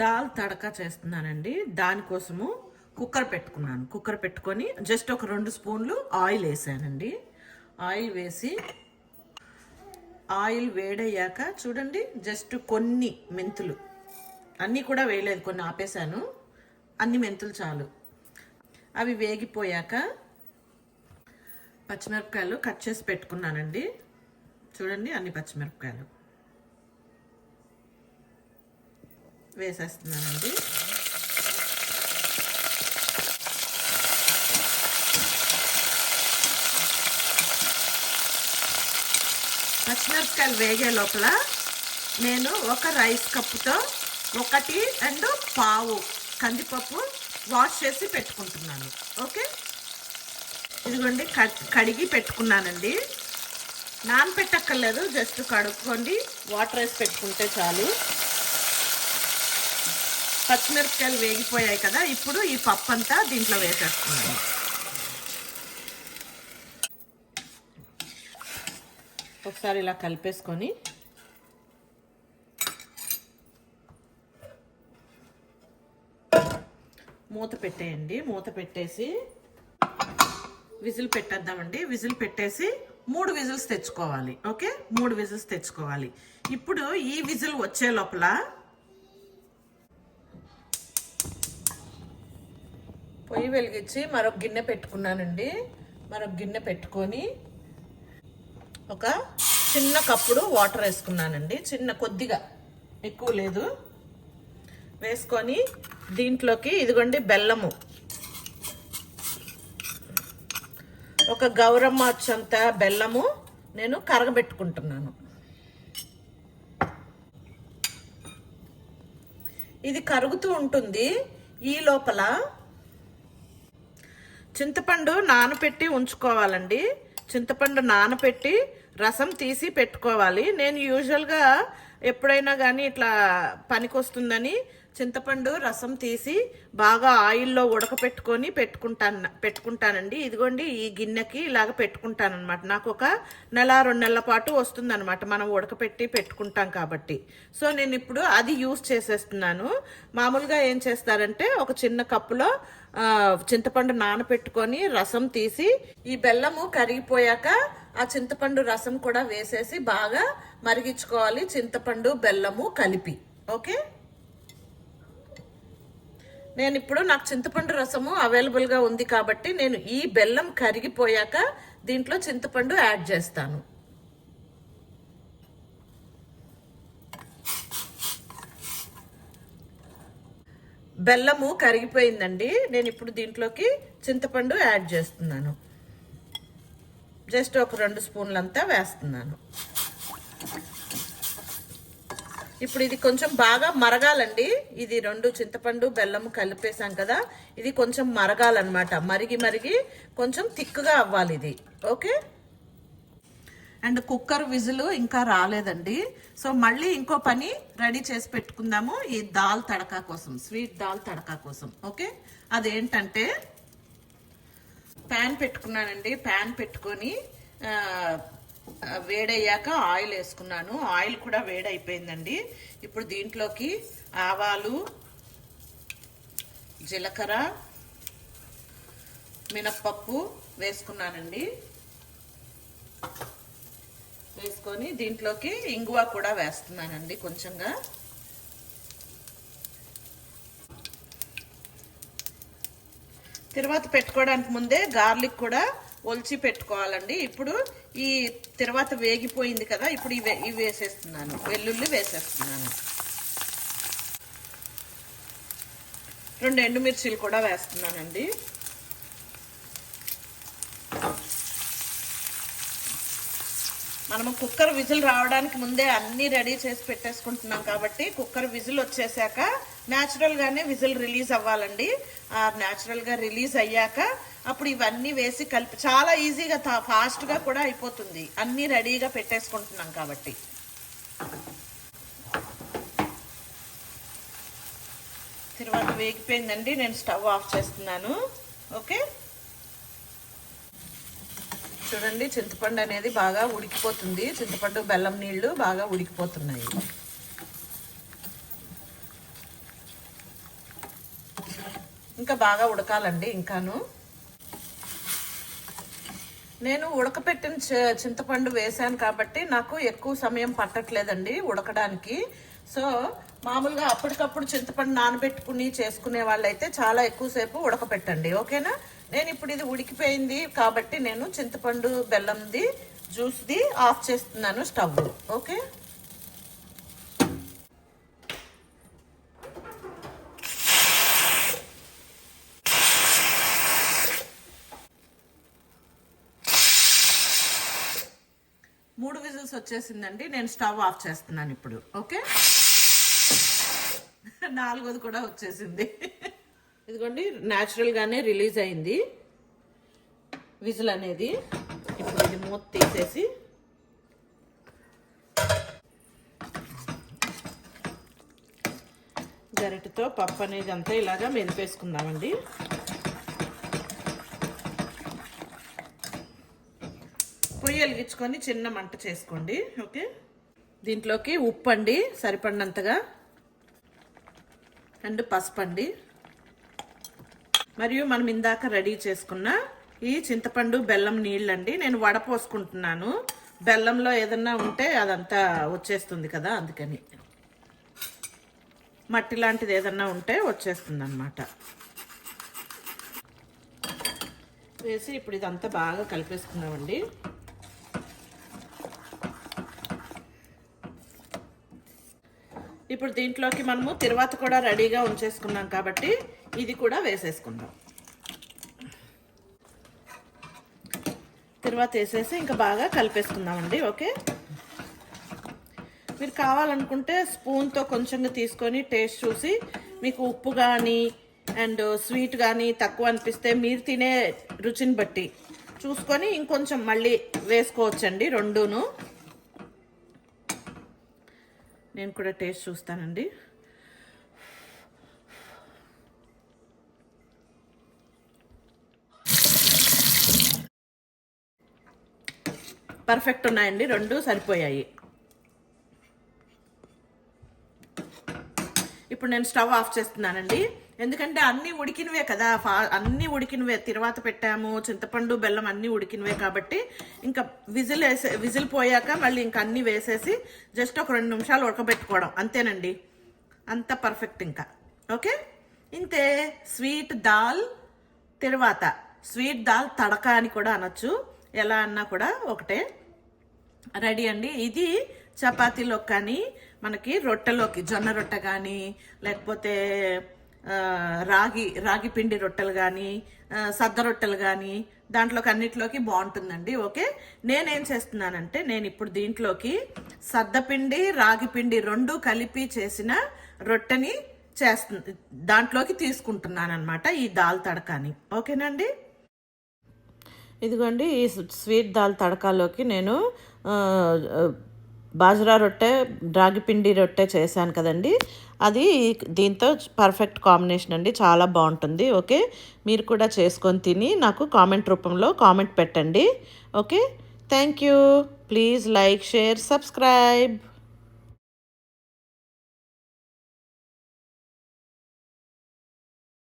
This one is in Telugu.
దాల్ తడకా చేస్తున్నానండి. దానికోసము కుక్కర్ పెట్టుకున్నాను. కుక్కర్ పెట్టుకొని జస్ట్ ఒక 2 స్పూన్లు ఆయిల్ వేసానండి. ఆయిల్ వేసి ఆయిల్ వేడయ్యాక చూడండి, జస్ట్ కొన్ని మెంతులు, అన్నీ కూడా వేయలేదు, కొన్ని ఆపేసాను, అన్ని మెంతులు చాలు. అవి వేగిపోయాక పచ్చిమిరపకాయలు కట్ చేసి పెట్టుకున్నానండి. చూడండి, అన్ని పచ్చిమిరపకాయలు వేసేస్తున్నానండి. పచ్చిమిరపకాయలు వేగే లోపల నేను ఒక రైస్ కప్పుతో 1.5 కందిపప్పు వాష్ చేసి పెట్టుకుంటున్నాను. ఓకే, ఇదిగోండి కడిగి పెట్టుకున్నానండి. నానపెట్టక్కర్లేదు, జస్ట్ కడుక్కోండి, వాటర్ వేసి పెట్టుకుంటే చాలు. పచ్చిమిరపకాయలు వేగిపోయాయి కదా, ఇప్పుడు ఈ పప్పు అంతా దీంట్లో వేసేస్తున్నాను. ఒకసారి ఇలా కలిపేసుకొని మూత పెట్టేయండి. మూత పెట్టేసి విజిల్ పెట్టేద్దామండి. విజిల్ పెట్టేసి 3 విజిల్స్ తెచ్చుకోవాలి. ఓకే, 3 విజిల్స్ తెచ్చుకోవాలి. ఇప్పుడు ఈ విజిల్ వచ్చే లోపల పొయ్యి వెలిగించి మరొక గిన్నె పెట్టుకున్నానండి. మరొక గిన్నె పెట్టుకొని ఒక చిన్న కప్పుడు వాటర్ వేసుకున్నానండి. కొద్దిగా, ఎక్కువ లేదు, వేసుకొని దీంట్లోకి ఇదిగోండి బెల్లము, ఒక గౌరమ్మ వచ్చంత బెల్లము నేను కరగబెట్టుకుంటున్నాను. ఇది కరుగుతూ ఉంటుంది. ఈ లోపల చింతపండు నానపెట్టి ఉంచుకోవాలండి. చింతపండు నానపెట్టి రసం తీసి పెట్టుకోవాలి. నేను యూజువల్గా ఎప్పుడైనా కానీ ఇట్లా పనికొస్తుందని చింతపండు రసం తీసి బాగా ఆయిల్లో ఉడకపెట్టుకొని పెట్టుకుంటానండి. ఇదిగోండి ఈ గిన్నెకి ఇలాగ పెట్టుకుంటానమాట. నాకు ఒక 1-2 నెలల పాటు వస్తుందన్నమాట, మనం ఉడకపెట్టి పెట్టుకుంటాం కాబట్టి. సో నేను ఇప్పుడు అది యూజ్ చేసేస్తున్నాను. మామూలుగా ఏం చేస్తారంటే ఒక చిన్న కప్పులో చింతపండు నానపెట్టుకొని రసం తీసి ఈ బెల్లము కరిగిపోయాక ఆ చింతపండు రసం కూడా వేసేసి బాగా మరిగించుకోవాలి, చింతపండు బెల్లము కలిపి. ఓకే, నేను ఇప్పుడు నాకు చింతపండు రసము అవైలబుల్గా ఉంది కాబట్టి నేను ఈ బెల్లం కరిగిపోయాక దీంట్లో చింతపండు యాడ్ చేస్తాను. బెల్లము కరిగిపోయిందండి. నేను ఇప్పుడు దీంట్లోకి చింతపండు యాడ్ చేస్తున్నాను. జస్ట్ ఒక 2 స్పూన్లంతా వేస్తున్నాను. ఇప్పుడు ఇది కొంచెం బాగా మరగాలండి. ఇది 2 చింతపండు బెల్లము కలిపేసాం కదా, ఇది కొంచెం మరగాలన్నమాట. మరిగి కొంచెం థిక్గా అవ్వాలి ఇది. ఓకే, అండ్ కుక్కర్ విజిల్ ఇంకా రాలేదండి. సో మళ్ళీ ఇంకో పని రెడీ చేసి పెట్టుకుందాము ఈ దాల్ తడకా కోసం, స్వీట్ దాల్ తడకా కోసం. ఓకే, అదేంటంటే ప్యాన్ పెట్టుకున్నానండి. ప్యాన్ పెట్టుకొని వేడయ్యాక ఆయిల్ వేసుకున్నాను. ఆయిల్ కూడా వేడైపోయిందండి. ఇప్పుడు దీంట్లోకి ఆవాలు, జీలకర్ర, మినప్పప్పు వేసుకున్నానండి. వేసుకొని దీంట్లోకి ఇంగువ కూడా వేస్తున్నానండి కొంచెంగా. తర్వాత పెట్టుకోవడానికి ముందే గార్లిక్ కూడా ఒలిచి పెట్టుకోవాలండి. ఇప్పుడు ఈ తర్వాత వేగిపోయింది కదా, ఇప్పుడు ఇవి వేసేస్తున్నాను. వెల్లుల్లి వేసేస్తున్నాను. 2 ఎండుమిర్చీలు కూడా వేస్తున్నానండి. మనము కుక్కర్ విజిల్ రావడానికి ముందే అన్నీ రెడీ చేసి పెట్టేసుకుంటున్నాం కాబట్టి కుక్కర్ విజిల్ వచ్చేసాక న్యాచురల్గానే విజిల్ రిలీజ్ అవ్వాలండి. న్యాచురల్గా రిలీజ్ అయ్యాక అప్పుడు ఇవన్నీ వేసి కలిపి చాలా ఈజీగా ఫాస్ట్గా కూడా అయిపోతుంది, అన్నీ రెడీగా పెట్టేసుకుంటున్నాం కాబట్టి. తర్వాత వేగిపోయిందండి, నేను స్టవ్ ఆఫ్ చేస్తున్నాను. ఓకే, చూడండి చింతపండు అనేది బాగా ఉడికిపోతుంది. చింతపండు బెల్లం నీళ్లు బాగా ఉడికిపోతున్నాయి. ఇంకా బాగా ఉడకాలండి. ఇంకాను నేను ఉడకపెట్టిన చింతపండు వేసాను కాబట్టి నాకు ఎక్కువ సమయం పట్టట్లేదండి ఉడకడానికి. సో మామూలుగా అప్పటికప్పుడు చింతపండు నానబెట్టుకుని చేసుకునే వాళ్ళైతే చాలా ఎక్కువసేపు ఉడకపెట్టండి. ఓకేనా? నేను ఇప్పుడు ఇది ఉడికిపోయింది కాబట్టి నేను చింతపండు బెల్లంది జ్యూస్ది ఆఫ్ చేస్తున్నాను స్టవ్. ఓకే, మూడు విజిల్స్ వచ్చేసిందండి. నేను స్టవ్ ఆఫ్ చేస్తున్నాను ఇప్పుడు. ఓకే, నాలుగోది కూడా వచ్చేసింది. ఇదిగోండి, న్యాచురల్గానే రిలీజ్ అయింది విజిల్ అనేది. ఇప్పుడు ఇది మూత తీసేసి గరిటెతో పప్పు అనేది అంతా ఇలాగా మెదిపేసుకుందామండి. పొయ్యి వెలిగించుకొని చిన్న మంట చేసుకోండి. ఓకే, దీంట్లోకి ఉప్పు అండి సరిపడినంతగా, అండ్ పసుపు అండి, మరియు మనం ఇందాక రెడీ చేసుకున్న ఈ చింతపండు బెల్లం నీళ్ళండి. నేను వడపోసుకుంటున్నాను, బెల్లంలో ఏదన్నా ఉంటే అదంతా వచ్చేస్తుంది కదా, అందుకని మట్టి లాంటిది ఏదన్నా ఉంటే వచ్చేస్తుంది అన్నమాట. వేసి ఇప్పుడు ఇదంతా బాగా కలిపేసుకున్నామండి. ఇప్పుడు దీంట్లోకి మనము తిరువాత కూడా రెడీగా ఉంచేసుకున్నాం కాబట్టి ఇది కూడా వేసేసుకుందాం. తిరువాత వేసేసి ఇంకా బాగా కలిపేసుకుందామండి. ఓకే, మీరు కావాలనుకుంటే స్పూన్తో కొంచెంగా తీసుకొని టేస్ట్ చూసి మీకు ఉప్పు కానీ అండ్ స్వీట్ కానీ తక్కువ అనిపిస్తే మీరు తినే రుచిని బట్టి చూసుకొని ఇంకొంచెం మళ్ళీ వేసుకోవచ్చండి రెండును. నేను కూడా టేస్ట్ చూస్తానండి. పర్ఫెక్ట్ ఉన్నాయండి, రెండు సరిపోయాయి. ఇప్పుడు నేను స్టవ్ ఆఫ్ చేస్తున్నానండి. ఎందుకంటే అన్నీ ఉడికినవే కదా, అన్నీ ఉడికినవే. తిరువాత పెట్టాము, చింతపండు బెల్లం అన్నీ ఉడికినవే కాబట్టి ఇంకా విజిల్ పోయాక మళ్ళీ ఇంకా అన్నీ వేసేసి జస్ట్ ఒక 2 నిమిషాలు ఉడకబెట్టుకోవడం అంతేనండి. అంత పర్ఫెక్ట్ ఇంకా. ఓకే, ఇంతే. స్వీట్ దాల్ తిరువాత, స్వీట్ దాల్ తడక అని కూడా అనొచ్చు, ఎలా అన్నా కూడా ఒకటే. రెడీ అండి. ఇది చపాతీలోకి కానీ మనకి రొట్టెలోకి, జొన్న రొట్టె కానీ లేకపోతే రాగి పిండి రొట్టెలు కానీ సద్ద రొట్టెలు కానీ దాంట్లోకి అన్నిట్లోకి బాగుంటుందండి. ఓకే, నేనేం చేస్తున్నానంటే నేను ఇప్పుడు దీంట్లోకి సద్దపిండి రాగి పిండి రెండు కలిపి చేసిన రొట్టెని దాంట్లోకి తీసుకుంటున్నాను అనమాట, ఈ దాల్ తడకాని. ఓకేనండి, ఇదిగోండి ఈ స్వీట్ దాల్ తడకాలోకి నేను బాజ్రా రొట్టె రాగి పిండి రొట్టె చేశాను కదండి, అది దీంతో పర్ఫెక్ట్ కాంబినేషన్ అండి, చాలా బాగుంటుంది. ఓకే, మీరు కూడా చేసుకొని తిని నాకు కామెంట్ రూపంలో కామెంట్ పెట్టండి. Okay, thank you. Please like, share, subscribe.